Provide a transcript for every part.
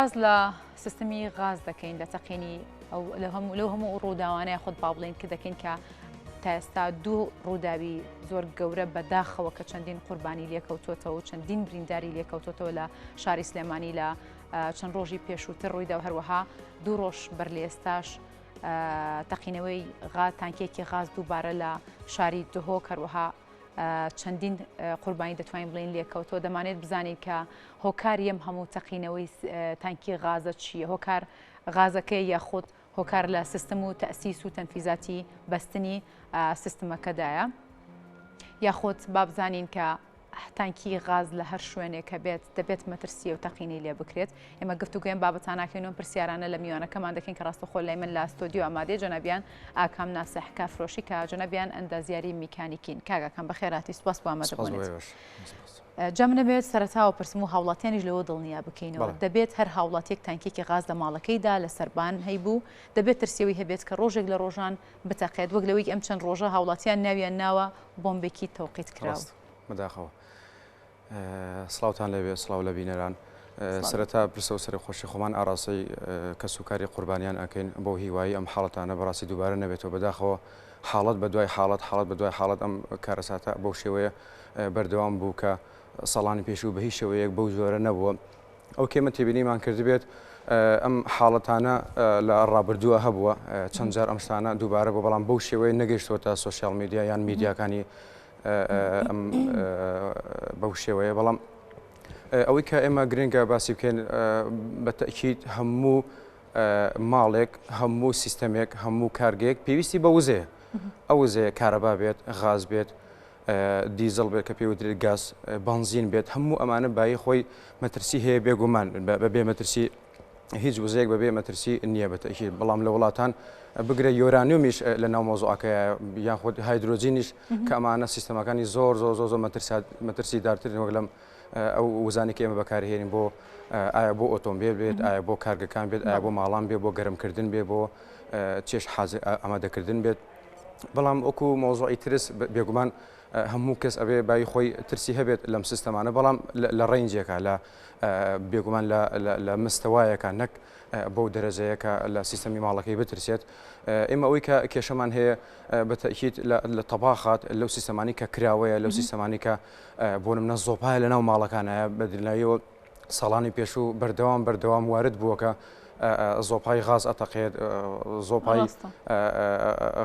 غاز لە سیستمی غاز دەکەین لە تەقینی ئەو لەو هەموو ڕووداوانەیە خۆت با بڵێن کە دەکەین کە تا ئێستا دوو ڕووداوی زۆر گەورە بەداخەوە کە چەندین قوربانی لێکەوتوتەوە و چەندین برینداری لێکەوتوتەوە لە شاری سلێمانی لە چەند ڕۆژی پێشووتر ڕوویدا و هەروەها دوو ڕۆژ بەر لە ئێستاش تەقینەوەی تانکێکی غاز دووبارە لە شاری دهۆک هەروەها چەندین قوربانی دەتوانین بڵین لێکەوتەوە. دەمانێت بزانین کە هۆکاری ئەم هەموو تەقینەوەی تانکی غازە چییە؟ هۆکار غازەکەی یاخود هۆکار لە سیستم و تەسیس و تەنفیزاتی بەستنی سیستمەکەدایە، یاخود با بزانین کە تانکی غاز لە هەر شوێنێک کە بێت دەبێت مەترسیە و تەقینی لێ بکرێت. ئێمە گفتوگوێن بابەتاناکەینەوە پرسیارانە لە میوانەکەمان دەکەین کە ڕاستەخۆ لای من لە ئەستۆدیۆ ئامادەیە جەنابیان ئاکام ناسح کافرۆشی کە جەنابیان ئەندازیاری میکانیکین. کاگاکەم بەخێراتی سوپاس بۆ ئامادە بوونیت. جام نەبێت سەرەتاوە پرسم و هاوڵاتیانیش لەوە دڵنیا بکەینەوە. دەبێت هەر هاوڵاتیەک تانکێکی غاز لە ماڵەکەیدا لە سەربان هەیبوو، دەبێت ترسیەوەی هەبێت کە ڕۆژێک لە ڕۆژان بتەقێت وەک لەوەی ئەم چەند ڕۆژە هاوڵاتیان ناویان ناوە بۆمبێکی تەوقیت کراوە. مداخەوە سڵاوتان لەبێ سڵاو لە بینەران. سەرەتا پرسە و سەر خۆشی خۆمان ئاراسی کە سوکاری قوربانیان ئەکەین بۆ هیوایی ئەم حاڵەتانە بەڕاستی دووبارە نەبێتەوە بەداخەوە حاڵەت بە دوای حاڵەت بە دوای حاڵەت ئەم کارەساتە بەو شێوەیە بەردەوام بوو کە ساڵانی پێشوو بە هیچ شێوەیەک بەو جۆرە نەبووە. ئەو کێمە تێبینیمان کردبێت ئەم حاڵەتانە لە ڕابردووە هەبووە چەند جار ئەم شتانە دووبارە بۆ بەڵام بەو شێوەیە نەگەیشتەوە تا سوسیال میدیا یان میدیاکانی ئەم بەو شێوەیە. بەڵام ئەوەی کە ئێمە گرنگە باسی بکەین بە تەکید هەموو ماڵێک هەموو سیستەمێک هەموو کارگەیەک پێویستی بە وزەیە. ئەو وزەیە کارەبا بێت، غاز بێت، دیزل بێت کە پێوترێت گاز، بنزین بێت، هەموو ئەمانە بای خۆی مەترسی هەیە بێگومان بەبێ مەترسی هیچ وزەیەک بەبێ مەترسی نییە بە تەکید. بەڵام لە وڵاتان بگرە یۆرانیومیش لە ناو مۆزوعەکەیە یاخود هایدرۆجینیش کە ئەمانە سیستەمەکانی زۆر مەترسی دارترن وەک لەم ئەو وزانی کە ئێمە بەکارهێنین بۆ ئایا بۆ ئۆتۆمبیل بێت، ئایا بۆ کارگەکان بێت، ئایا بۆ ماڵان بێت، بۆ گەرمکردن بێت، بۆ چێش ئامادەکردن بێت. بەڵام وەکو مۆزوعی ترس بێگومان هەموو کەس ئەبێ بای خۆی ترسی هەبێت لەم سیستەمانە، بەڵام لە ڕێنجێکە لە بێگومان لە مستەوایەکە نەک بەو دەرەجەیەکە لە سیستەمی ماڵەکەی بترسێت. ئێمە ئەوەی کە کێشەمان هەیە بە تەکید لە تەباخات لەو سیستەمانی کە کراوەیە، لەو سیستەمانی کە بۆ نمونە زۆپایە لە ناو ماڵەکانەیە بەدرناییەوە ساڵانی پێشوو بەردەوام وارد بووەکە زۆپای غاز ئەتەقێت، زۆپای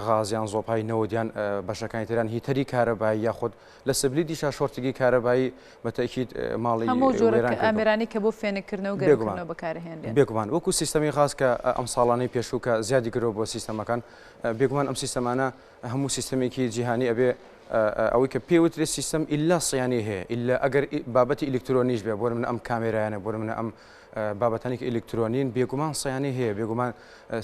غازیان زۆپای نەوەدیان بەشەکانی تران هیتەری کارەبایی یاخود لە سبلیدی شۆرتگی کارەبایی بە تەکید ماڵی هەموو جۆرە ئامێرانی کە بۆ فێنکردنەوە و گەرمکردنەوە بەکارهێنرێن. بێگومان وەکو سیستەمی غاز کە ئەم ساڵانەی پێشوو کە زیادی گرۆ بۆ سیستەمەکان، بێگومان ئەم سیستەمانە هەموو سیستەمێکی جیهانی ئەبێ ئەوەی کە پێوترێت سیستەم ئیلا سیانی هەیە، ئیلا ئەگەر بابەتی ئیلکترۆنیش بێ، بۆ من ئەم کامێرایانە، بۆ من ئەم بابەتانی کە ئیلکترۆنین بێگومان سیانی هەیە، بێگومان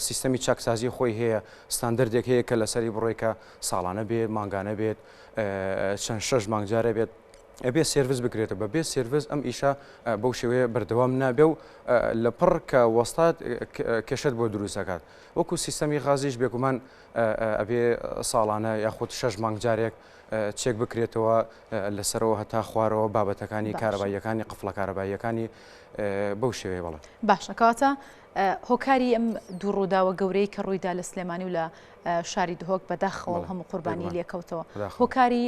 سیستەمی چاکسازی خۆی هەیە، ستاندەردێک هەیە کە لەسەری بڕۆیکە ساڵانە بێت، مانگانە بێت، چەند 6 مانگجارە بێت، ئەبێ سێرڤیس بکرێتە بەبێ سێرڤیس ئەم ئیشە بەو شێوەیە بەردەوام نابێ و لە پڕ کە وەستات کێشت بۆ دروستەکات. وەکو سیستەمی غازیش بێگومان ئەبێ ساڵانە یاخود 6 مانگجارێک چێک بکرێتەوە لەسەرەوە هەتا خوارەوە بابەتەکانی کارەباییەکانی قفڵە کارەباییەکانی بەو شێوەیە. بەڵێ باشە کەواتە هۆکاری ئەم دوو ڕووداوە گەورەی کە ڕوویدا لە سلێمانی و لە شاری دهۆک بەداخەوە هەموو قوربانی لێکەوتەوە، هۆکاری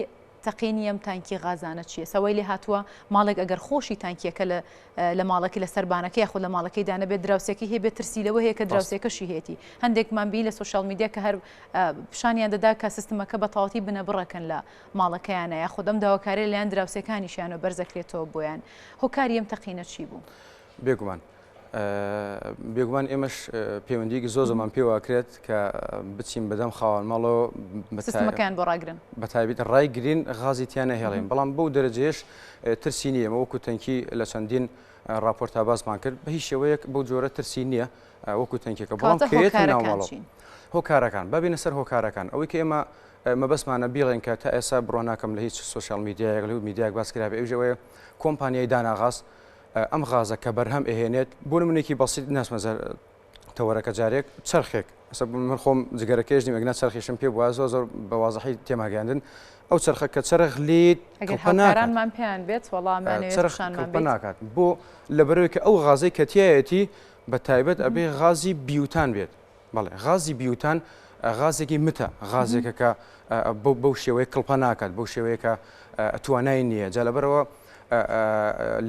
تەقینی ئەم تانکی غازانە چییە؟ سەوەی لێ هاتووە ماڵێک ئەگەر خۆشی تانکیەکە لە ماڵەکەی لە سەربانەکە یاخود لە ماڵەکەی دانەبێت دراوسێکی هەیە بێت ترسیلەوە هەیە کە دراوسێکەشی هێتی. هەندێکمان بی لە سوشال میدیا کە هەر پیشانیان دەدا کە سیستمەکە بە تەواوەتی بنە بڕەکەن لە ماڵەکەیانە یاخود ئەم داواکاریە لەیان دراوسەکانیشیان و بەرزەکرێتەوە بۆیان. هۆکاری ئەم تەقینە چی بوو؟ بێگومان ئێمەش پەیوەندیەکی زۆر زەمان پێواکرێت کە بچین بەدەم خاوەن ماڵەوە سیستمەکان بۆ ڕاگرن، بەتایبێت ڕایگرین غازی تیانە هێڵێن. بەڵام بەو دەرەجەیەش ترسی نییە. وەکو تەنکی لە چەندین راپۆرتا باسمان کرد بە هیچ شێوەیەک بەو جۆرە ترسی نییە وەکو تەنکێکە. بەڵام کێتە ناوماڵەوە هۆکارەکان بابینە سەر هۆکارەکان. ئەوەی کە ئێمە مەبەستمانە بیڵێن کە تا ئێستا بڕۆ ناکەم لە هیچ سوشال میدیایەک لە میدیاک باس کرابێ ئەوژەوەیە کۆمپانیای داناغاز ئەم غازە کە بەرهەم ئەهێنێت بۆ نمونێکی بەسیط ناسمەزار تەوەرەکە جارێک چرخێک من خۆم جگەرەکەش نیم ئەگەنا چرخیشم پێ بووە زۆر بە وازەحی تێماگەاندن ئەو چرخە کە چرخ لێت هاوکارانمان پێیان بێت وەڵام ناکات بۆ لەبەرەوەی کە ئەو غازەی کە تایەتی بە تایبەت ئەبێ غازی بیوتان بێت بەڵێ غازی بیوتان غازێکی متە غازێکە کە بەو شێوەیە کڵپە ناکات بەو شێوەیەکە توانای نییە جا لەبەرەوە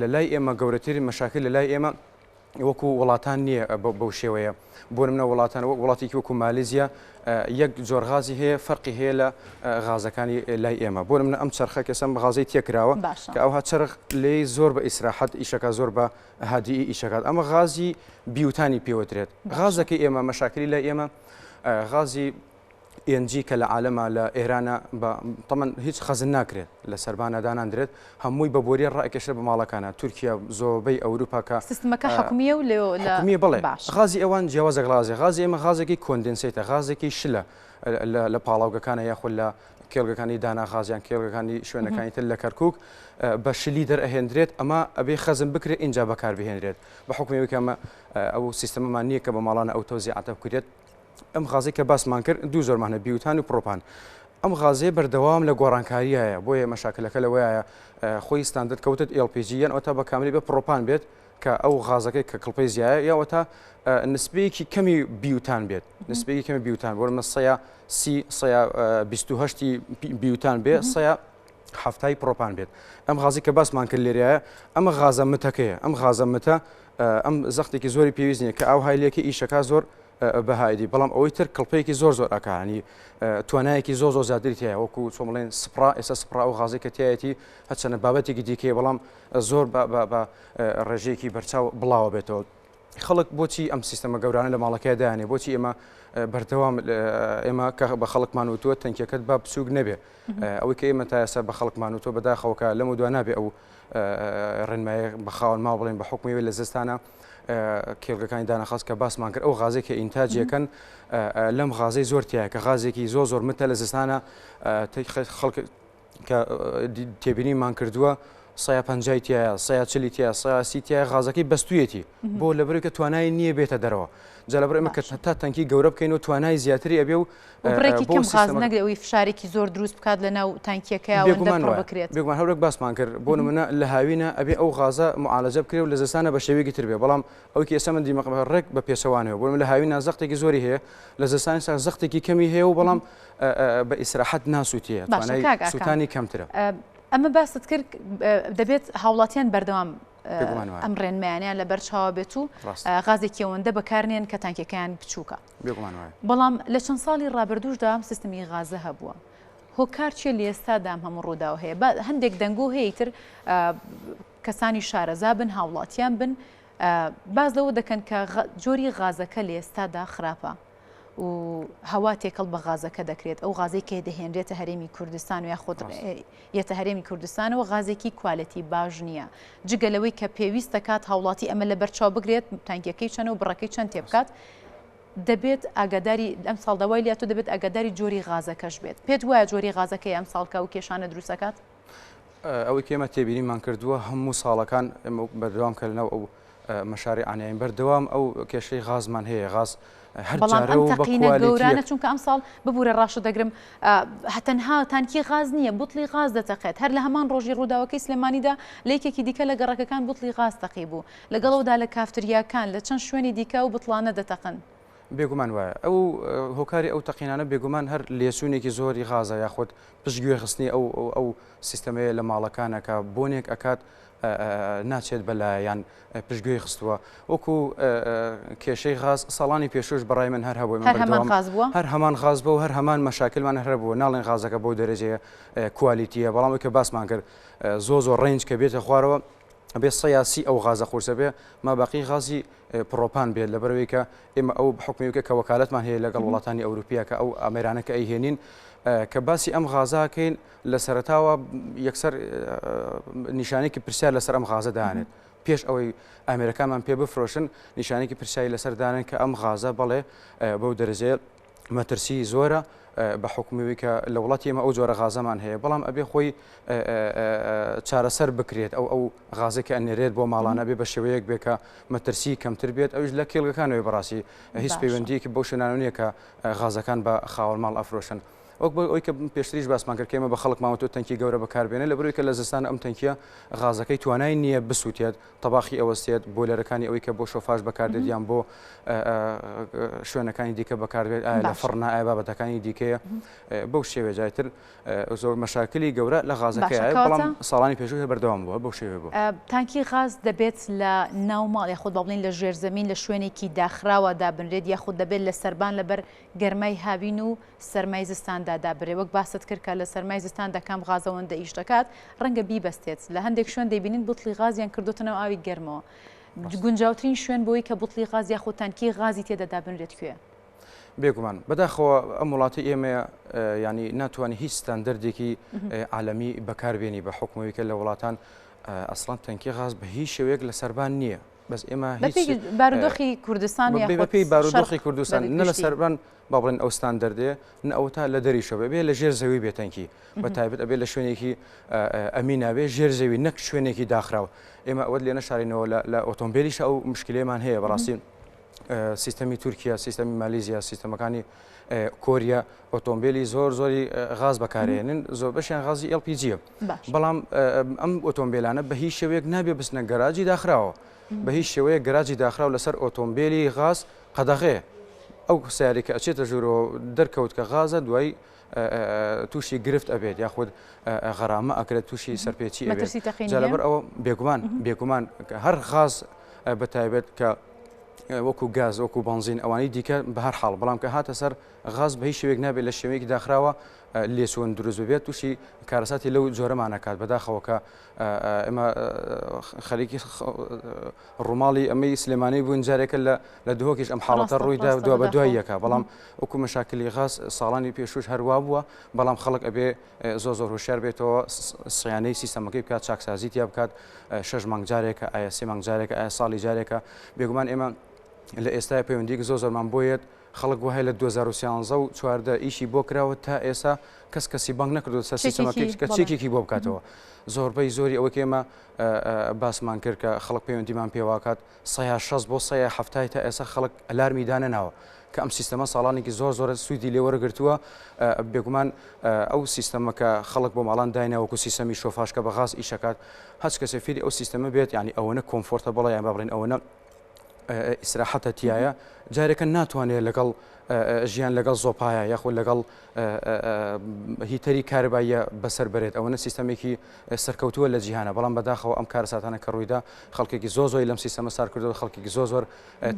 لە لای ئێمە گەورەترین مەشاکل لە لای ئێمە وەکو وڵاتان نییە بەو شێوەیە بۆ منە وڵاتان وڵاتێکی وەکو مالیزیا یەک جۆر غازی هەیە فەرقی هەیە لە غازەکانی لای ئێمە بۆ منە ئەم چرخە کەسم غازی تێکراوە کە ئەوها چرخ لێ زۆر بە ئیسراحەت ئیشەکە زۆر بە هادی ئیشەکات ئەمە غازی بیوتانی پێوترێت غازەکەی ئێمە مەشاکلی لای ئێمە غازی ئNG کە لە عالەمە لە ئێرانە تەمەن هیچ خەزن ناکرێت لە سەربانە داناندرێت هەمووی بە بۆریە ڕائکێشە بە ماڵەکانە تورکیا زۆربەی ئەوروپاکە سیستمەکە حکومیە و حکومیە بڵێ غازی ئەوان جیاوازە غازی ئێمە غازێکی کۆندنسیتە غازێکی شلە لە پاڵاوگەکانە یاخود لە کێڵگەکانی دانا غازیان کێڵگەکانی شوێنەکانی تر لە کەرکووک بە شلی دەرئەهێنرێت ئەمە ئەبێ خەزم بکرێت اینجا بەکار بهێنرێت بە حکومیەوەی کە ئەو سیستەمەمان نییە کە بە ماڵانە ئەو تەوزیعاتە بکرێت ئەم غازی کە باسمان کرد دوو زۆرمانە بیوتان و پرۆپان ئەم غازێ بەردەوام لە گۆڕانکاریایە بۆیە مەشاکلەکە لەوەیە خۆی ستاندرد کەوتت LPG یان ئەوتا بە کاملی بە پرۆپان بێت کە ئەو غازەکەی کە کڵپەی زیایە یاوەتا نسبەیەکی کەمی بیوتان بێت نسبەیەکی کەمی بیوتان بۆ مە سەیە 28 بیوتان بێ سەیە هەفتای پرۆپان بێت ئەم غازی کە باسمان کرد لێرەیە ئەمە غازە متەکەیە ئەم غازە متە ئەم زەختێکی زۆری پێویست نیە کە ئاو هایلێکی ئیشەکە زۆر بەهایدی بەڵام ئەوەی تر کڵپەیەکی زۆر ئەکانی توانایەکی زۆر زیاتری تایە وەکو چۆمڵێن سپرا ئێستا سپرا و غازی کە تایەتی هەچەنە بابەتێکی دیکەیە بەڵام زۆر بە ڕێژەیەکی بەرچاو بڵاوە بێتەوە خەڵک بۆچی ئەم سیستەمە گەورانە لە ماڵەکەی دایانێ بۆچی ئێمە بەردەوام ئێمە کە بە خەڵکمان وتووە تەنکیەکەت با بچووک نەبێ ئەوەی کە ئێمە تا ئێستا بە خەڵکمان وتووە بەداخەوەکە لەم دوا نابێ ئەو ڕێنمایە بەخاون ما بڵێن بە حکومیەوە لە زستانە کێڵگەکانی دانەخواز کە باسمان کرد ئەو غازێک کە ئینتاجیەکەن لەم غازەی زۆر تایە کە غازێکی زۆر متە لە زستانە خەڵک کە تێبینیمان کردووە 150 تایە 140 تایە 130 تایە غازەکەی بەستویەتی بۆ لەبەرەوەی کە توانای نییە بێتە دەرەوە جا لەبەر ئێمە کە تا تەنکی گەورە بکەینەوە توانای زیاتری ئەبێ و بڕێکی کەم غاز نەگرێت فشارێکی زۆر دروست بکات لە ناو تانکیەکەیەوە بکرێت بێگومان هەورێک باسمان کرد بۆ نمونە لە هاوینە ئەبێ ئەو غازە معالەجە بکرێت و لە زستانە بە شێوەیەکی تر بێ بەڵام ئەوەی کە ئێستا من دیمەڕێک بە پێچەوانەوە بۆ لە هاوینە زەختێکی زۆری هەیە لە زستانی زەختێکی کەمی هەیە و بەڵام بە ئیسراحەت ناسووتیە توانای سووتانی کەمترە ئەمە باست کرد دەبێت هاوڵاتیان بەردەوام ئەم ڕێنمایانیان لە بەرچاوە بێت و غازێکی ئەوەندە بەکارنێن کە تانکیەکەیان بچووکە بەڵام لە چەند ساڵی ڕابردووشدا سیستمی غازە هەبووە هۆکار چێ لە ئێستادام هەموو ڕووداو هەیە هەندێک دەنگۆ هەیە تر کەسانی شارەزا بن هاوڵاتیان بن باز لەوە دەکەن کە جۆری غازەکە لە ئێستادا خراپە و هەوا تێکەڵ بە غازەکە دەکرێت ئەو غازەی کە دەهێنرێتە هەرێمی کوردستان و یاخۆ یەتە هەرێمی کوردستانەوە غازێکی کوالەتی باش نییە جگەلەوەی کە پێویست دەکات هاوڵاتی ئەمە لە بەرچاو بگرێت تانکیەکەی چەند و بڕەکەی چەند تێبکات دەبێت ئاگاداری ئەم ساڵ دەوای لاتۆ دەبێت ئاگاداری جۆری غازەکەش بێت پێت وایە جۆری غازەکەی ئەم ساڵکە و کێشانە دروستەکات ئەوەی کێمە تێبینیمان کردووە هەموو ساڵەکان بەردەوام کە لەناو ئەو مەشاری ئانیان بەردەوام ئەو کێشەی غازمان هەیە غاز بەڵام ئەم تەقینە گەورانە چونکە ئەم ساڵ ببوورە ڕاشە دەگرم هەتەنها تانکی غاز نییە بوتڵی غاز دەتەقێت هەر لە هەمان ڕۆژی ڕووداوەکەی سلێمانیدا لە یەکێکی دیکە لە گەڕەکەکان بوتڵی غاز تەقی بوو لەگەڵەوەدا لە کافتریاکان لە چەند شوێنی دیکە و بتڵانە دەتەقن بێگومان وایە ئەو هۆکاری ئەو تەقینانە بێگومان هەر لێسوونێکی زۆری غازە یاخود پشتگوێ خستنی ئەو سیستەمەیە لە ماڵەکانەکە بۆنێک ئەکات ناچێت بەلایەن پشتگوێی خستووە وەکو کێشەی غاز ساڵانی پێشوش بەڕای من هەر هەبوو هەر هەمان غاز بوو هەر هەمان مەشاکلمان هەر بوو ناڵێن غازەکە بۆ دەرەجەیە کوالیتیە بەڵام کە باسمان کرد زۆر ڕێنج کە بێتە خوارەوە بێ سەیاسی ئەو غازە قورسە بێ ما باقی غازی پرۆپان بێت لەبەرەوەی کە ئێمە ئەو حکومیەکە کە وەکالەتمان هەیە لەگەڵ وڵاتانی ئەوروپیا کە ئەو ئامێرانەکە ئەیهێنین کە باسی ئەم غازاکەین لە سەرتاوە یەکسەر نیشانێکی پرسیار لەسەر ئەم غازە دانێت پێش ئەوەی ئامێرەکانمان پێ بفرۆشن نیشانێکی پرسیاری لەسەر دانن کە ئەم غازە بەڵێ بەو دەرەجەیە مەترسی زۆرە بە حکومیەوەی کە لە وڵاتی ئێمە ئەو جۆرە غازەمان هەیە بەڵام ئەبێ خۆی چارەسەر بکرێت ئەو غازێکە ئەنێرێت بۆ ماڵانە بێ بە شێوەیەک بێ کە مەترسی کەمتر بێت ئەوش لە کێڵگەکانەوەی بەڕاستی هیچ پەیوەندیەکی بەو شوێنانە نییە کە غازەکان بە خاوەن ماڵ ئەفرۆشن. وەک بۆ ئەوی کە پێشتریش باسمان کرد ئێمە بە خەڵکماوە تۆ تەنکی گەورە بەکاربێنێت لە بەرەوەی کە لە زستان ئەم تەنکیە غازەکەی توانای نییە بسووتێت تەباخی ئەوەستێت بۆ لێرەکانی ئەوەی کە بۆ شۆفاژ بەکاردێت یان بۆ شوێنەکانی دیکە بەکاربێت لە فڕنا ئایا بابەتەکانی دیکەیە بەو شێوێ جایتر زۆر مەشاکلی گەورە لە غازەکەی بەڵام ساڵانی پێشوو بەردەوام بووە بەو شێوێ بوو. تانکی غاز دەبێت لە ناوماڵ یاخود بڵین لە ژێرزەمین لە شوێنێکی داخراوە دابنرێت یاخود دەبێت لە سەربان لەبەر گەرمای هاوین و سەرمای زستاندا دابرێ وەک باست کرد کە لە سەرمای زستاندا کام غازەوەندە ئیش دەکات ڕەنگە بیبەستێت لە هەندێک شوێن دەبینین بوتڵی غازیان کردوتنەوە ئاوی گەرمەوە گونجاوترین شوێن بۆی کە بوتڵی غاز یاخود تانکی غازی تێدا دابنرێت کوێ؟ بێگومان بەداخەوە ئەم وڵاتی ئێمە ینی ناتوانانی هیچ ستاندەردێکی عالەمی بەکاربێنی بە حکومەوەی کە لە وڵاتان ئەسڵان تەنکی غاز بە هیچ شێوەیەک لە سەربان نییە بەس ئێمە بارودۆخی کوردستان بەپێی بارودۆخی کوردستان نە لە سەربان با بڵێن ئەو ستاندەردێ نە ئەو تا لە دەریشەوە بێ لە ژێر زەوی بێتەنکی بە تایبەت ئەبێ لە شوێنێکی ئەمینابێ ژێر زەوی نەک شوێنێکی داخراوە ئێمە ئەوە لێ نەشارینەوە لە ئۆتۆمبیلیش ئەو مشکلەیەمان هەیە بەڕاستی سیستەمی تورکیا سیستەمی مالیزیا سیستەمەکانی کۆریا ئۆتۆمبیلی زۆری غاز بەکارێنن زۆر بەشیان غازی LPG-ە بەڵام ئەم ئۆتۆمبیلانە بە هیچ شێوەیەک نابێ بستنە گەراجی داخراوە بە هیچ شێوەیە گەراجی داخراو لەسەر ئۆتۆمبیلی غاز قەدەغێ ئەو سیارێک کە ئەچێتە ژوورەوە دەرکەوت کە غازە دوای تووشی گرفت ئەبێت یاخود غەرامە ئەکرێت تووشی سەرپێچی ئەبێت لەبەر ئەوە بێگومان هەر غاز بەتایبێت کە وەکو گاز وەکو بنزین ئەوانی دیکە بە هەر حاڵ بەڵام کە هاتە سەر غاز بە هیچ شێوەیەک نابێت لە شێوەیەکی داخراوە لێسوون دروست بێت تووشی کارەساتی لەو جۆرەمانەکات بەداخەوە کە ئێمە خەریکی ڕووماڵی ئەمەی سلێمانی بوون جارێکە لە دهۆکیش ئەم حاڵەتە ڕوویدا دو بە دواییەکە بەڵام وەکو مەشاکلی غاز ساڵانی پێشوش هەروە بووە بەڵام خەڵک ئەبێ زۆر هوشیار بێتەوە سیانەی سیستەمەکەی بکات چاکسازی تیا بکات 6 مانگ جارێکە ئایا 3 مانگ جارێکە ئایا ساڵی جارێکە بێگومان ئێمە لە ئێستای پەیوەندیک زۆرمان بۆیەت خەڵک وهەیە لە 2013 و 14 ئیشی بۆ کراوە تا ئێستا کەسی بانگ نەکردو سەر سیستەمەکە کە چێکێکی بۆ بکاتەوە زۆربەی زۆری ئەوە ئێمە باسمان کرد کە خەڵک پەیوەندیمان پێواکات 160 بۆ 170 تا ئێستا خەڵک ئەلارمی دانەناوە کە ئەم سیستەمە ساڵانێکی زۆر سوودی لێوەرەگرتووە بێگومان ئەو سیستەمەکە خەڵک بۆ ماڵان داینەوەکو سیستەمی شۆفاشکە بە غاز ئیشەکات هەچ کەسێ فێری ئەو سیستەمە بێت ینی ئەوەنە کۆمفۆرتە بڵێ یان بڵێن ئەوەنە ئیسراحەتە تایە جارێکە ناتوانێت لەگەڵ ژیان لەگەڵ زۆپایە یاخود لەگەڵ هیتەری کارباییە بەسەر بێت ئەوەنە سیستەمێکی سەرکەوتووە لە جیهانە بەڵام بەداخەوە ئەم کارەساتانە کە ڕوویدا خەڵکێکی زۆری لەم سیستەمە سار کردەوە خەڵکێکی زۆر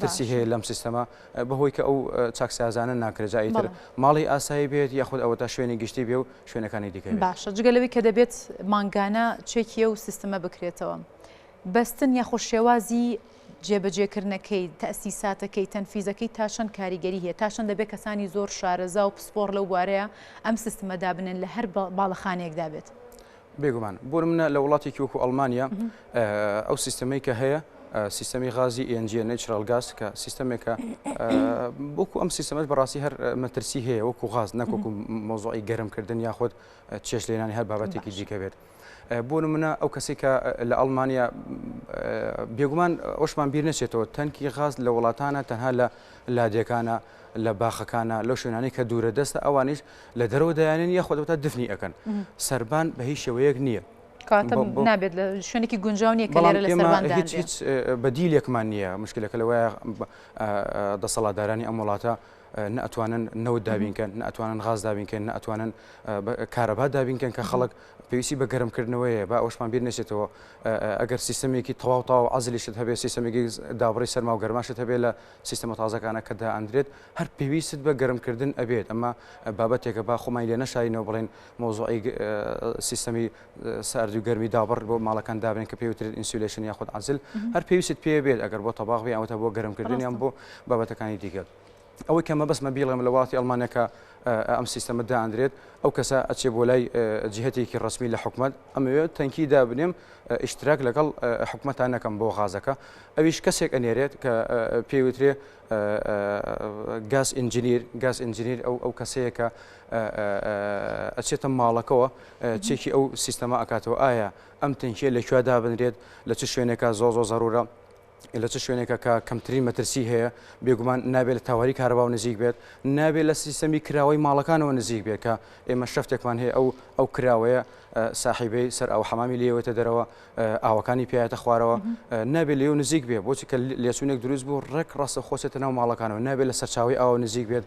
ترسی هەیە لەم سیستەمە بەهۆی کە ئەو چاکسازانە ناکرێت جاییتر ماڵی ئاسایی بێت یاخود ئەوە تا شوێنی گشتی بێ و شوێنەکانی دیکە باشە جگەلەوەی کە دەبێت مانگانە چێکیە و سیستەمە بکرێتەوە بەستن یاخۆ شێوازی جێبەجێکردنەکەی تەسیساتەکەی تەنفیزەکەی تاشەن کاریگەری هەیە تاشەن دەبێت کەسانی زۆر شارەزا و پسپۆر لەو بوارەیە ئەم سیستەمەدا بنن لە هەر باڵەخانەیەکدا بێت بێگومان بۆ منە لە وڵاتێکی وەکو ئەڵمانیا ئەو سیستەمەی کە هەیە سیستەمی غازی ENG نەچرال گاز کە سیستەمێکە وەکو ئەم سیستەمەت بەڕاستی هەر مەترسی هەیە وەکو غاز نەکۆکو مۆزوعی گەرمکردن یاخود چێش لێنانی هەر بابەتێکی دیکە بێت بۆ نمونە ئەو کەسێک کە لە ئەڵمانیا بێگومان ئەوشمان بیر نەچێتەوە تەنکی غاز لە وڵاتانە تەنها لە لادێکانە لە باخەکانە لەو شوێنانی کە دوورە دەستە ئەوانیش لە دەرەوە دەیانێن یاخۆدەوەتا دفنی ئەکەن سەربان بە هیچ شێوەیەک نییە نابێت لە شوێنێکی گونجاو نیە کە لێرە لە سەرباندان هیچ بەدیلێکمان نییە مشکلەکە لەوەیە دەسەڵاتدارانی ئەم وڵاتە نەتوانن نەوت دابینکەن نەتوانن غاز دابینکەن نەتوانن کارەبا دابینکەن کە خەڵک پێویستی بە گەرمکردنەوەیە با ئەوشمان بیر نێچێتەوە ئەگەر سیستەمێکی تەواو عەزلیشت هەبێت سیستەمێکی دابڕی سەرما و گەرماشت هەبێت لە سیستەمە تازەکانە کە دائەندرێت هەر پێویست بە گەرمکردن ئەبێت ئەمە بابەتێکە با خۆمان لێ نەشاینەوە بڵێن مۆزوعی سیستەمی ساردی و گەرمی دابڕ بۆ ماڵەکان دابێن کە پێوترێت ئینسولیشن یاخود عەزل هەر پێویست پێ بێت ئەگەر بۆ تەباغ بێ ئەوەتە بۆ گەرمکردن یان بۆ بابەتەکانی دیکە ئەوەی کەمە بەسمە بیڵێم لە وڵاتی ئەڵمانیاکە ئەم سیستەمە دائەندرێت ئەو کەسە ئەچێ بۆ لای جهتێکی ڕسمی لە حکومەت ئەمەوێت تەنکی دابنێم ئیشتراک لەگەڵ حکومەتان نەکەم بۆ غازەکە ئەویش کەسێک ئەنێرێت کە پێوترێ گاز ئینجینیر ئەو کەسەیە کە ئەچێتە ماڵەکەەوە چێکی ئەو سیستەما ئەکاتەوە ئایا ئەم تەنکیە لەکوێ دابنرێت لە چ شوێنێکە زۆ زەڕورە لە چه شوێنێکە کە کەمترین مەترسی هەیە بێگومان نابێت لە تاواری کارەباو نزیک بێت نابێت لە سیستەمی کراوەی ماڵەکانەوە نزیک بێت کە ئێمە شەفتێکمان هەیە ئەو کراوەیە ساحیبەی سەر ئەو حەمامی لێوێتە دەرەوە ئاوەکانی پێایەتە خوارەوە نابێت لێو نزیک بێت بۆچی کە لێچوونێک دروست بوو ڕێک ڕاستە خۆچێتە ناو ماڵەکانەوە نابێت لە سەرچاوی ئاوە نزیک بێت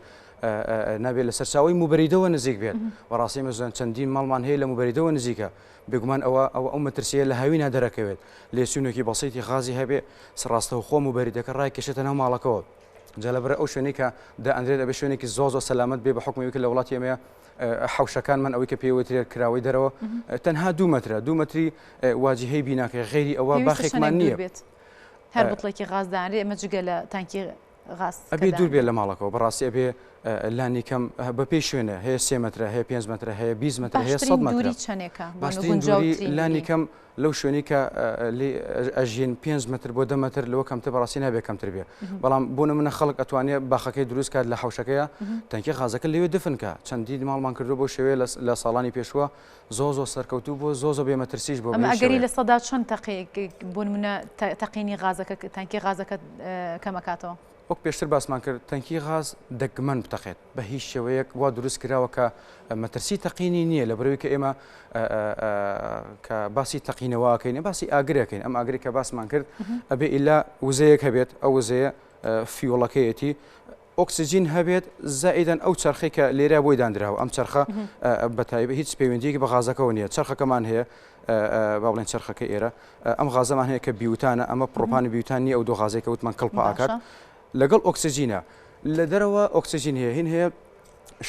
نابێت لە سەرچاوی موبەریدەوە نزیک بێت بەڕاستی مەزۆن چەندین ماڵمان هەیە لە موبەریدەوە نزیکە بێگومان ئەو مەترسیە لە هاوی نادەرەکەوێت لێچوونێکی بەسیتی غازی هەبێ سڕاستەوە خۆ موبەریدەکە ڕای کێشێتە ناو ماڵەکەەوە جا لەبەر ئەو شوێنی کە دائەندرێت ئەبێ شوێنێکی زۆ سەلامەت بێ بە حکومی کە لە وڵاتی ئێمە حوشەکانمان ئەوەی کە پێوترێت کراوەی دەرەوە تەنها 2 مەتری واجهەی بیناکە غێری ئەوە باخێکمان نییە هەر بڵێکی غازدانێ ئەمە جگە لە تانکی غاز ئەبێ دوور بێت لە ماڵەکەەوە بەڕاستی ئەبێ لانی کەم بە پێی شوێنە هەیە 3 مترە هەیە 5 مترە هەیە 20 متر هەیە 100 متر باشترین دووری لانی کەم لەو شوێنی کە ئەژین 5 متر بۆ 10 متر لەوە کەمتر بەڕاستی نابێت کەمتر بێ بەڵام بۆ نمونە خەڵک ئەتوانێت باخەکەی دروست کات لە حوشەکەیە تەنکی غازەکە لەوێ دفنکە چەندی ماڵمان کردو بۆ شێوەیە لە ساڵانی پێشوە زۆ سەرکەوتوو بۆ زۆ بێ مەترسیش بۆ ئەگەری لە سەدا چەند بۆ نمونە تەقینی غازەکە تانکی غازەکە کەمەکاتەوە وەک پێشتر باسمان کرد تەنکی غاز دەگمەن بتەقێت بە هیچ شێوەیەک وا دروست کراوە کە مەترسی تەقینی نییە لە بەرەوەی کە ئێمە کە باسی تەقینەوەکەین باسی ئاگرەکەین ئەم ئاگری کە باسمان کرد ئەبێ ئیلا وزەیەک هەبێت ئەو وزەیە فیۆڵەکەیەتی ئۆکسسیجین هەبێت زائیدەن ئەو چرخی کە لێرە بۆی دانراوە ئەم چرخە بەتایبێت هیچ پەیوەندیەکی بە غازەکەەوە نییە چرخەکەمان هەیە با بڵێن چرخەکە ئێرە ئەم غازەمان هەیە کە بیوتانە ئەمە پرۆپانی بیوتان نیە ئەو دۆ غازێک کە وتمان کڵپە ئاکات لەگەڵ ئۆکسسیجینە لە دەرەوە ئۆکسسیجین هەیە هین هەیە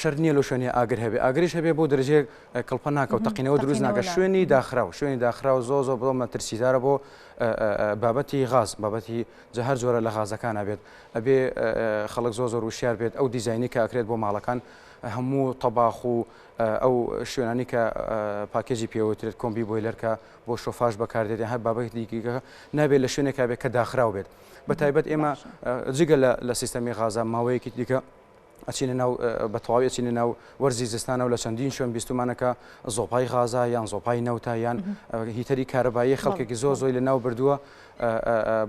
شەر نییە لە شوێنی ئاگر هەبێ ئاگریش هەبێ بۆ دەرەجەیەک کڵپە ناکەوت تەقینەوە دروست ناکە شوێنی داخراو زۆ بڵ مەترسیدارە بۆ بابەتی غاز بابەتی جە هەر جۆرە لە غازەکانە بێت ئەبێ خەڵک زۆر وشیار بێت ئەو دیزایانی کە ئەکرێت بۆ ماڵەکان هەموو تەباخ و ئەو شوێنانی کە پاکێجی پێوترێت کۆمبی بۆیلەرکە بۆ شۆفاژ بەکاردێت هەر بابەتی دیکە نابێت لە شوێنێکا بێت کە داخراو بێت بەتایبەت ئێمە جگە لە سیستەمی غازە ماوەیەکی دیکە ئەچینە ناو بەتەواوی ئەچینە ناو وەرزی زستانە و لە چەندین شوێن بیستمانەکە زۆپای غازە یان زۆپای نەوتە یان هیتەری کارەبایی خەڵکێکی زۆی لە ناو بردووە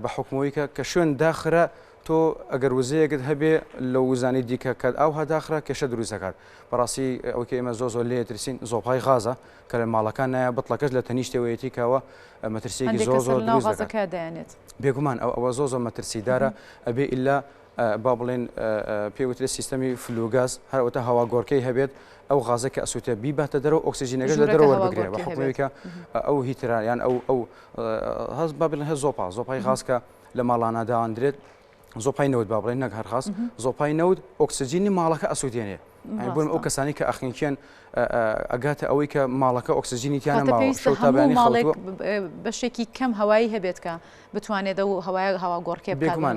بە حکومەوەی کە شوێن داخرە تۆ ئەگەر وزەیەکت هەبێ لە وزانی دیکە کە ئەو هەداخرا کێشە دروست دەکات بەڕاستی ئەوکە ئێمە زۆ لێ ترسین زۆپای غازە کە لە ماڵەکان نایە بەتڵەکەش لە تەنیشتەوەیەتی کەوە مەترسیێکی زۆر دەیانێت بێگومان ئەوە زۆ مەترسیدارە ئەبێ ئیلا با بڵێن پێوترێت سیستەمی فلوگاز هەروەتە هەوا گۆڕکەی هەبێت ئەو غازە کە ئەسووتە بیباتە دەرەوە ئۆکسسیجینەکە لە دەرەوە وەربگرێت بە حکومەوەیکە ئەو هیترایان ئەو هەز با بڵێن هە زۆپای غازکە لە ماڵانە داوەندرێت زۆپای نەوت با بڵێن نەک هەرخاست زۆپای نەوت ئۆکسسیجینی ماڵەکە ئەسووتێنێ بۆن ئەو کەسانی کە ئەخینکیان ئەگاتە ئەوەی کە ماڵەکە ئۆکسسیجینی تیانە ماڵێک بەشێکی کەم هەوایی هەبێت کە بتوانێت ئەو هەوا گۆڕکێ بێگومان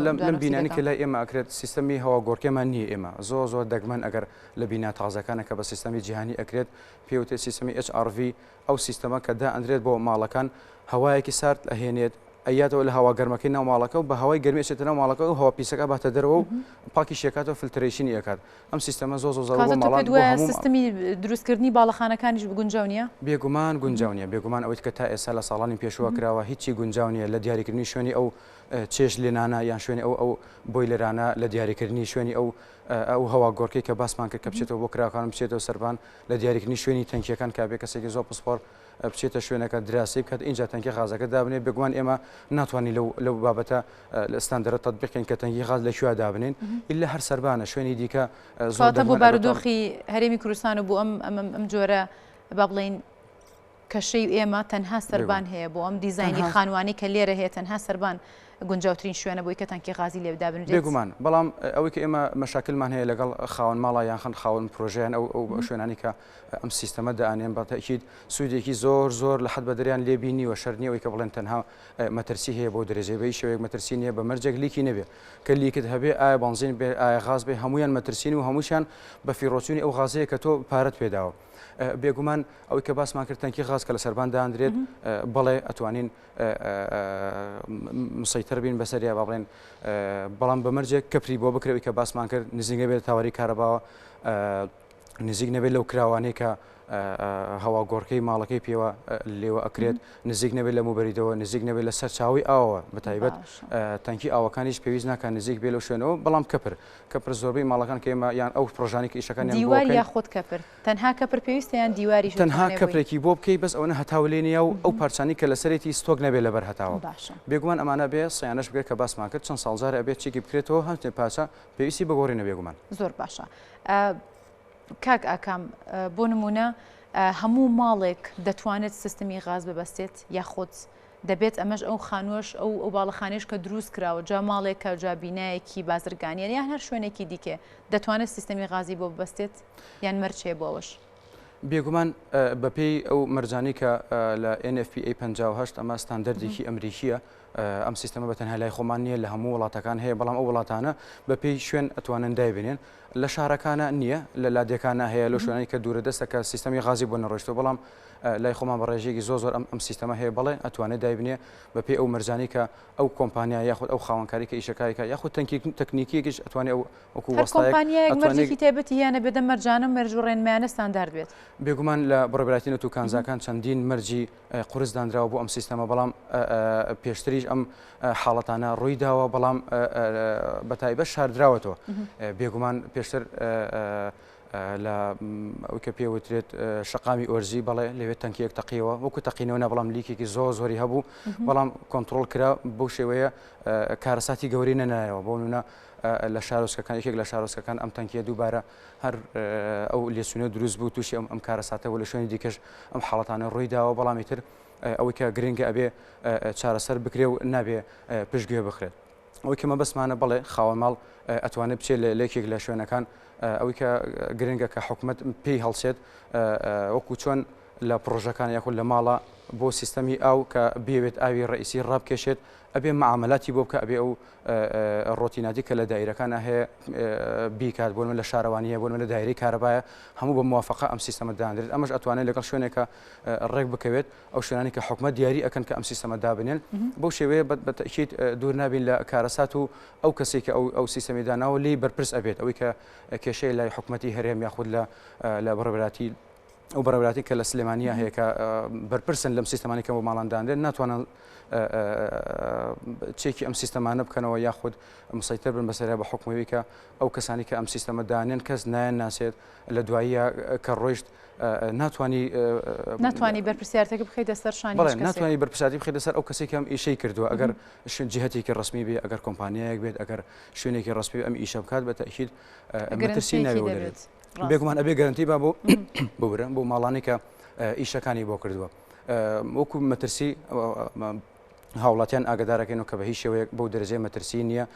لەم بینانی کە لای ئێمە ئەکرێت سیستەمی هەوا گۆڕکێمان نییە ئێمە زۆر دەگمەن ئەگەر لە بینا تازەکانە کە بە سیستەمی جیهانی ئەکرێت پێوتێت سیستەمی HRV ئەو سیستەمە کە دائەندرێت بۆ ماڵەکان هەوایەکی سارد ئەهێنێت ئەیاتەوە لە هەوا گەرمەکەی ناو ماڵەکە و بە هەوای گەرمێشێتە ناو ماڵەکە و هەوا پیسەکە باتە دەرەوە و پاکی شێکاتەوە فلترێشنی ئەکات ئەم سیستەمە زۆر ماڵان سیستەمی دروستکردنی باڵەخانەکانیش گونجاو نیە بێگومان گونجاو نیە بێگومان ئەوەی کە تا ئێستا لە ساڵانی پێشوە کراوە هیچی گونجاو نیە لە دیاریکردنی شوێنی ئەو چێژ لێنانە یان شوێنی ئەو بۆیلەرانە لە دیاریکردنی شوێنی ئەو هەوا گۆڕکەی کە باسمان کرد کە بچێتەوە بۆ کراوەکان بچێتەوە سەربان لە دیاریکردنی شوێنی تەنکیەکان کابێ کەسێکی زۆر پسپۆر بچێتە شوێنەکە دراسی بکات اینجا تەنکی غازەکە دابنێ بێگومان ئێمە ناتوانانی لەو بابەتە لە ستاندەرە تەطبیقین کە تەنکی غاز لەکوێ دابنین ئللا هەر سەربانە شوێنی دیکە زۆر بۆ بارودۆخی هەرێمی کوردستان و بۆ ئەم جۆرە با بڵێن کەشەی ئێمە تەنها سەربان هەیە بۆ ئەم دیزایانی خانوانی کە لێرە هەیە تەنها سەربان گونجاوترین شوێنە بۆی کە تانکی غازی لێدا بنرێت بێگومان بەڵام ئەوەی کە ئێمە مەشاکلمان هەیە لەگەڵ خاوەن ماڵە یان خاوەن پرۆژیان ئەو شوێنانی کە ئەم سیستەمە دەئانێن بە تەکید سوودێکی زۆر لە حد بە دەریان لێبینیوە شەر نییە ئەوەی کە بڵێن تەنها مەترسی هەیە بۆ درێژەی بەی شێوەیەک مەترسی نییە بە مەرجێک لیکی نەبێ کە لیکت هەبێ ئایا بەنزین بێ ئایا غاز بێ هەمویان مەترسین و هەمووشیان بە فیڕۆچوونی ئەو غازەیە کە تۆ پارەت پێداوە بێگومان ئەوەی کە باسمان کرد تەنکی غاز کە لە سەربان دانرێت بەڵێ ئەتوانین مسەیتر بین بەسەریا با بڵێن بەڵام بەمەرجێک کەپری بۆ بکرێت کە باسمان کرد نزیک نەبێت تاوەری کارەباوە نزیک نەبێت لەو کراوانەی کە هەوا گۆڕکەی ماڵەکەی پێوە لێوە ئەکرێت نزیک نەبێت لە موبەریتەوە نزیک نەبێت لە سەرچاوی ئاوە بەتایبەت تەنکی ئاوەکانیش پێویست ناکات نزیک بێت لەو شوێنەوە بەڵام کەپر زۆربەی ماڵەکان کە ئێمە یان ئەو پرۆژانی کە ئیشەکانیان دیوار یاخود کەپر تەنها کەپر پێویستە یان دیواری تەنها کەپرێکی بۆ بکەی بەس ئەوە هەتاو لێ نیە و ئەو پارچانی کە لەسەرێتی ستۆک نەبێت لەبەر هەتاوە بێگومان ئەمانە بێ سیانەش بگرێت کە باسمان کرد چەند ساڵجارە ئەبێت چێکی بکرێتەوە هەمتێ پارچە پێویستی بەگۆڕینە بێگومان زۆر باشە کاک ئاکام بۆ نمونە هەموو ماڵێک دەتوانێت سیستمی غاز ببەستێت یاخود دەبێت ئەمەش ئەو خانووەش ئەو باڵەخانەیەش کە دروست کراوە جا ماڵێکە جا بینایەکی بازرگانیان یان هەر شوێنێکی دیکە دەتوانێت سیستمی غازی بۆ ببەستێت یان مەرجێ بۆ ئەوەش بێگومان بەپێی ئەو مەرجانی کە لە NFPA 58 ئەمە ستاندەردێکی ئەمریکیە ئەم سیستەمە بەتەنها لای خۆمان نییە لە هەموو وڵاتەکان هەیە بەڵام ئەو وڵاتانە بەپێی شوێن ئەتوانن دایبێنن لە شارەکانە نییە لە لادێکانە هەیە لە شوێنانی کە دوورە دەستە کە سیستەمی غازی بۆ نەڕۆیشتەوە بەڵام لای خۆمان بە ڕێژێکی زۆر ئەم سیستەمە هەیە بڵێ ئەتوانێت دایبنێ بەپێی ئەو مەرجانی کە ئەو کۆمپانیا یاخود ئەو خاوەنکاری کە ئیشەکایکە یاخود تەکنیکیەکیش ئەتوانێت ئەوکو وەستایەک مەرجێکی تایبەتی هیانە بێدە مەرجانە مەرج و ڕێنمایانە ستاندارد بێت بێگومان لە بڕێبراتی و کانزاکان چەندین مەرجی قورس دانراوە بۆ ئەم سیستەمە بەڵام پێشتریش ئەم حاڵەتانە ڕووی داوە بەڵام بەتایبەت شاردراوەتەوە بێگومان پێشتر لە ئەوی کە پێوترێت شقامی ئۆرزی بەڵێ لەوێت تەنکیەک تەقیەوە وەکو تەقینەوە بەڵام لیکێکی زۆری هەبوو بەڵام کۆنتترۆل کرا بەو شێوەیە کارەساتی گەوری نەنایەوە بۆ نونە لە شارۆسکەکان یەکێک لە شارۆسکەکان ئەم تەنکیە دووبارە هەر ئەو لێسونە دروست بوو تووشی ئەم کارەساتەوە لە شوێنی دیکەش ئەم حاڵەتانە ڕووی داوە بەڵامی تر ئەوەی کە گرنگە ئەبێ چارەسەر بکرێ و نابێ پشتگوێ بخرێت ئەوەی کە مەبەستمانە بڵێ خاوەن ماڵ ئەتوانێت بچێت لە لێکێک لە شوێنەکان ئەوەی کە گرنگە کە حکوومەت پێی هەڵسێت وەکو چۆن لە پرۆژەکان یاخود لە ماڵە بۆ سیستەمی ئاو کە بێوێت ئاوی ڕئیسی ڕابکێشێت ئەبێ معاملاتی بۆ بکە ئەبێ ئەو ڕۆتیناتی کە لە دایرەکانە هەیە بیکات بۆ لە شارەوانیە بۆ لە دایری کارەبایە هەموو بە موافقە ئەم سیستەمە دانرێت ئەمەش ئەتوانێت لەگەڵ شوێنێکە ڕێک بکەوێت ئەو شوێنانی کە حکومەت دیاری ئەکەن کە ئەم سیستەمە دابنێن بۆ شێوەیە بەتەکید دوور نابین لە کارەسات و ئەو کەسێک کە ئەو سیستەمی داناوە لی بەرپرس ئەبێت ئەوەی کە کێشەی لای حکومەتی هەرێم یاخود لە بڕێبەراتی ئەو بەڕێبەراتی کە لە سلێمانیە هەیە کە بەرپرسن لەم سیستەمانی کە بۆ ماڵاندانرێن ناتوانن چێکی ئەم سیستەمانە بکەنەوە یاخود مسەیتر بن بەسەریا بە حکومەوەی کە ئەو کەسانی کە ئەم سیستەمە دانێن کەس نایەن ناسێت لە دواییە کە ڕۆیشت ناتوانی بەرپرسیارەتەکە بخەیتە سەر شانی ناتوانانی بەرپرسیاری بخەیتە سەر ئەو کەسێک ئەم ئیشەی کردووە ئەگەر جهتێکی ڕسمی بێ ئەگەر کۆمپانیایەک بێت ئەگەر شوێنێکی ڕسمی ئەم ئیشە بکات بە تەکید مەترسی ناوێت بێگومان ئەبێ گەرنتی با ببرن بۆ ماڵانی کە ئیشەکانی بۆ کردووە وەکو مەترسی هاوڵاتیان ئاگدارەکەن و کە بە هیچ شێوەیەک بەو دەرەجەی مەترسی نییە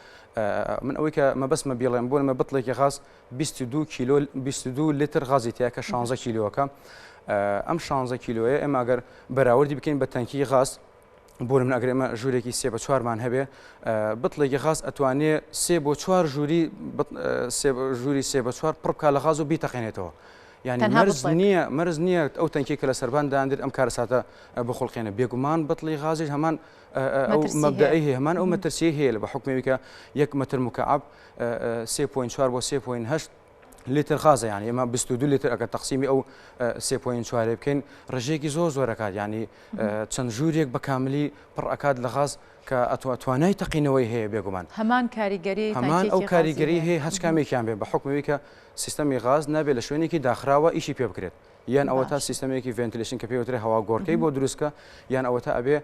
من ئەوەی کە مەبەستمە بیڵێم بۆ نمە بتڵێکی غاز 22 لیتر غازی تیا کە 16 کیلۆەکە ئەم 16 کیلۆیە ئێمە ئەگەر بەراوردی بکەین بە تەنکی غاز بۆ من ئەگەر ئێمە ژوورێکی 3 بە 4مان هەبێ بتڵێکی غاز ئەتوانێت 3 بۆ 4 ژووری 3 بە 4 پڕبکە لە غاز و بیتەقێنێتەوە یعنی مەرز نییە ئەو تەنکی کە لە سەربان دانرێت ئەم کارەساتە بخڵقێنە بێگومان بتڵی غازیش هەمان ئەو مەبدەئی هەیە هەمان ئەو مەترسی هەیە لە بە حکمێوی کە 1 متر مکعب 3.4 بۆ 3.8 لیتر غازە یعنی ئێمە 22 لیتر ئەگەر تەقسیمی ئەو 3.4 بکەین ڕژێکی زۆر ئەکات یعنی چەند ژوورێک بە کاملی پڕ ئەکات لە غاز کە ئەتوانای تەقینەوەی هەیە بێگومان هەمان کاریگەری هەمان ئەو کاریگەری هەیە هەچ کامێکیان بێ بە حکمەوەی کە سیستەمی غاز نابێت لە شوێنێکی داخراوە ئیشی پێ بکرێت یان ئەوە تا سیستەمێکی ڤنتیلیشن کە پێوترێ هەوا گۆڕکەی بۆ دروستکە یان ئەوە تا ئەبێ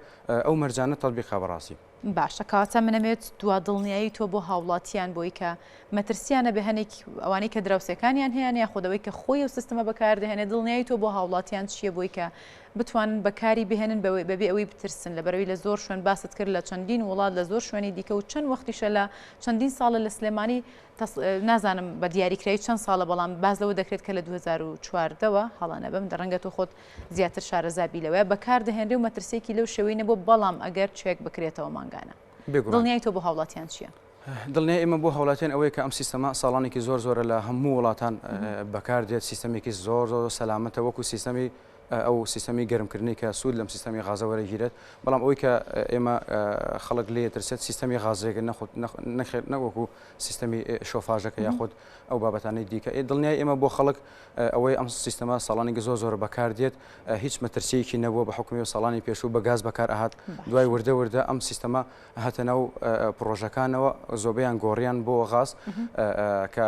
ئەو مەرجانە تەطبیقا بەڕاستی. باشە کاتە منەمێت دوا دڵنیایی تۆ بۆ هاوڵاتیان بۆی کە مەترسیانە بە هەنێک ئەوانەی کە دراوسەکانیان هەیە یا خۆدەوەی کە خۆی و سیستەمە بەکاردەهێنێت دڵنیایی تۆ بۆ هاوڵاتیان چییە بۆی کە بتوانن بەکاری بهێنن بەبێ ئەوەی بترسن لەبەرەوەی لە زۆر شوێن باست کرد لە چەندین وڵات لە زۆر شوێنی دیکە و چەند وەختیشە لە چەندین ساڵە لە سلێمانی نازانم بە دیاریکراوی چەند ساڵە بەڵام باز لەوە دەکرێت کە لە 2014ەوە هەڵانە بەم دەڕەنگە تۆ خۆت زیاتر شارەزابی لەوەیە بەکاردەهێنرێ و مەترسێکی لەو شێوەی نەبوو بەڵام ئەگەر چێک بکرێتەوە مانگانە. دڵنیای تۆ بۆ هاوڵاتیان چییە؟ دڵنیای ئێمە بۆ هاوڵاتیان ئەوەیە کە ئەم سیستەمە ساڵانێکی زۆر زۆرە لە هەموو وڵاتان بەکاردێت سیستەمێکی زۆر سەلامەتە وەکو سیستەمی ئەو سیستەمی گەرمکردنی کە سوود لەم سیستەمی غازە وەرەگیرێت بەڵام ئەوەی کە ئێمە خەڵک لێ ترسێت سیستەمی غازێکە نەخێت نەوەکو سیستەمی شۆفاژەکە یاخود ئەو بابەتانەی دیکە دڵنیای ئێمە بۆ خەڵک ئەوەی ئەم سیستەمە ساڵانێکی زۆر بەکاردێت هیچ مەترسیەکی نەبووە بە حکومی و ساڵانی پێشوو بە گاز بەکار ئاهات دوای وردە ئەم سیستەمە هاتە ناو پرۆژەکانەوە زۆبەیان گۆڕیان بۆ غاز کە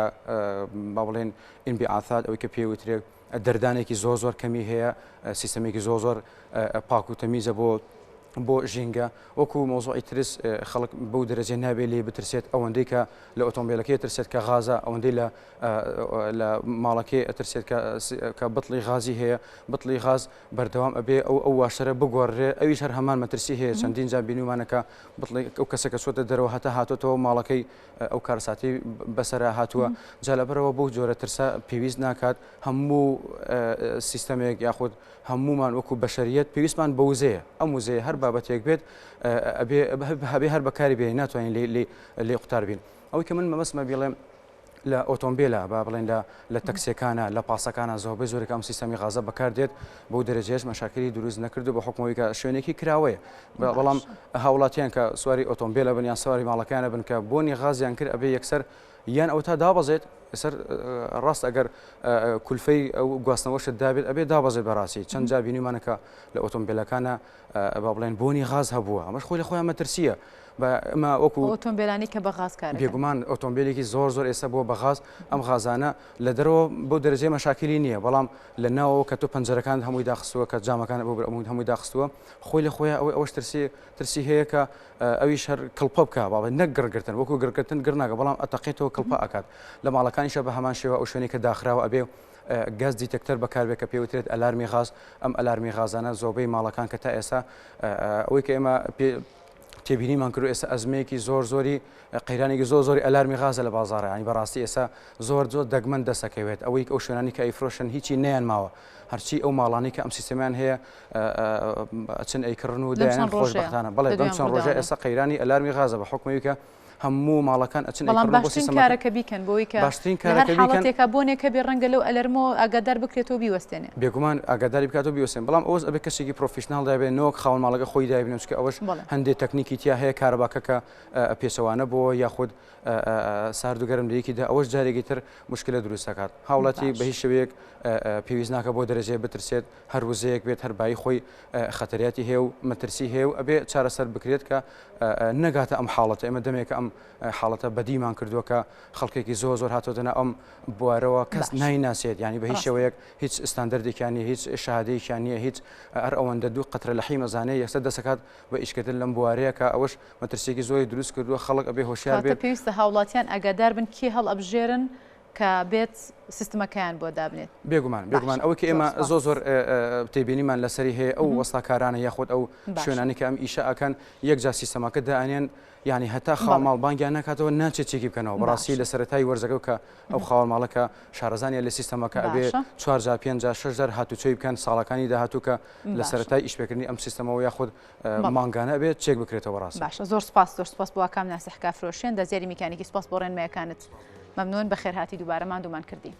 با بڵێن ئینبیعاثات ئەوەی کە پێوترێت دەردانێکی زۆر کەمی هەیە سیستەمێکی زۆر پاک و تەمیزە بۆ ژینگە وەکو مۆزوعی ترس خەڵک بەو دەرەجێ نابێت لێ بترسێت ئەوەندەی کە لە ئۆتۆمبیلەکەی ترسێت کە غازە ئەوەندەی لە ماڵەکەی ئەترسێت کە بتڵی غازی هەیە بتڵی غاز بەردەوام ئەبێ ئەو واشەرە بگۆڕێ ئەویش هەر هەمان مەترسی هەیە چەندین جا بینیمانەکە بتڵی ئەو کەسێکە چۆتە دەرەوە هەتا هاتوتەوە ماڵەکەی ئەو کارساتی بەسەرا هاتووە جا لەبەرەوە بۆ جۆرە ترسە پێویست ناکات هەموو سیستەمێک یاخود هەمومان وەکو بەشەریەت پێویستمان بە وزەیە ئەم وزەیە هەر بابەتێک بێت هەبێ هەر بەکاری بێ ناتوانین لێ قوتار بین ئەوەی کە من مەمەسمە بڵێم لە ئۆتۆمبیلە با بڵێن لە تەکسیەکانە لە پاسەکانە زۆربەی زۆرێک ئەم سیستەمی غازە بەکاردێت بۆ دەرەجێش مەشاکلی دروست نەکردو بە حکومەوەی کە شوێنێکی کراوەیە بەڵام هاوڵاتیان کە سواری ئۆتۆمبیلە بن یان سواری ماڵەکانە بن کە بۆنی غازیان کرد ئەبێ یەکسەر یان ئەو تا دابەزێت سەر ڕاست ئەگەر کولفەی ئەو گواستنەوەشت دابێت ئەبێ دابەزێت بەڕاستی چەند جا بینیمانەکە لە ئۆتۆمبیلەکانە با بڵێن بۆنی غاز هەبووە ئەمەش خۆی لە خۆیان مەترسیە ئەمە وەکو ئۆتۆمبیلانی کە بە غاز کار بێگومان ئۆتۆمبیلێکی زۆر ئێستا بۆ بە غاز ئەم غازانە لە دەرەوە بۆ دەرەجێ مەشاکلی نییە بەڵام لە ناوەوە کە تۆ پەنجەرەکان هەمووی داخستووە کە جامەکان بۆ هەمووی داخستووە خۆی لە خۆیان ئەوەش ترسی هەیە کە ئەویش هەر کڵپە بکە باڵێ نەک گڕگرتن وەکو گرگرتن گرناکە بەڵام ئەتەقێتەوە کڵپە ئەکات لە ماڵەکانیشە بە هەمان شێوە ئەو شوێنی کە داخراوە ئەبێ گاز دیتەکتەر بەکاربێت کە پێوترێت ئەلارمی غاز ئەم ئەلارمی غازانە زۆربەی ماڵەکان کە تا ئێستا ئەوەی کە ئێمە تێبینیمان کرد ئێستا ئەزمەیەکی زۆری قەیرانێکی زۆری ئەلارمی غازە لە بازاڕە ینی بەڕاستی ئێستا زۆر دەگمەن دەسەکەوێت ئەوەی ئەو شوێنانی کە ئەیفرۆشن هیچی نەیان ماوە هەرچی ئەو ماڵانی کە ئەم سیستەمیان هەیە ئەچن ئەیکردن و دایان خۆشبەختانە بەڵێ بەم چەند ڕۆژە ئێستا قەیرانی ئەلارمی غازە بە حکومەوەی کە هەموو ماڵەکان ئەچن بەڵام باشترین کارەکە بیکەن بۆی کە باشترین کارەکە حاڵەتێکە بۆنێکە بێ ڕەنگە لەو ئەلەرمۆ ئاگادار بکرێتەوە بیوەستێنێ بێگومان ئاگاداری بکاتەوە بیوەستێن بەڵام ئەوەش ئەبێ کەسێکی پرۆفیشناڵ دابێت نەوەک خاوەن ماڵەکە خۆی دابێنێت چکە ئەوەش هەندێک تەکنیکی تیا هەیە کارەباکە کە پێچەوانە بۆ یاخود سارد و گەرمدەیەکیدا ئەوەش جارێکی تر مشکلە دروست دەکات هاوڵاتی بە هیچ شێوەیەک پێویست ناکە بۆ دەرەجێ بترسێت هەر وزەیەک بێت هەربایی خۆی خەتەریاتی هەیە و مەترسی هەیە و ئەبێ چارەسەر بکرێت کە نەگاتە ئەم حاڵەتە ئێمە دەمێکە ئەم حاڵەتە بەدیمان کردووە کە خەڵکێکی زۆر هاتۆدەنا ئەم بوارەوە کەس نایناسێت ینی بە هیچ شێوەیەک هیچ ستاندەردێکیانی هیچ شادەیەکیان نییە هیچ هەر ئەوەندە دوو قەترە لە حی مەزانەیە یەکسەر دەسەکات بە ئیشکردن لەم بوارەیە کە ئەوەش مەترسێکی زۆری دروست کردووە خەڵک ئەبێ هۆشیار بێت پێویستە هاوڵاتیان ئەگادار بن کێ هەڵ ئەبژێرن کە بێت سیستمەکەیان بۆ دابنێت بێگومان ئەوەی کە ئێمە زۆر تێبینیمان لەسەری هەیە ئەو وەستاکارانە یاخود ئەو شوێنانی کە ئەم ئیشە ئەکەن یەکجا سیستەمەکە دائێنێن ینی هەتا خاڵماڵ بانگیان نکاتەوە ناچێت چێکی بکەنەوە بەڕاستی لە سەرەتای وەرزەکە کە ئەو خاوەنماڵەکە شارەزانیە لە سیستەمەکە ئەبێ 4 جا 5 جا 6 جار هاتوچۆی بکەن ساڵەکانی داهاتوو کە لە سەرەتای ئیشپێکردنی ئەم سیستەمەوە یاخود مانگانە ئەبێت چێک بکرێتەوە ڕاست باشە زۆر سپاس بۆ کام ناسیحکە فرۆشێن دەزیێری میکانیکی سپاس بۆ ڕێنمەیەکانت مەمنون بە خێرهاتی دووبارە ماندوومان کردی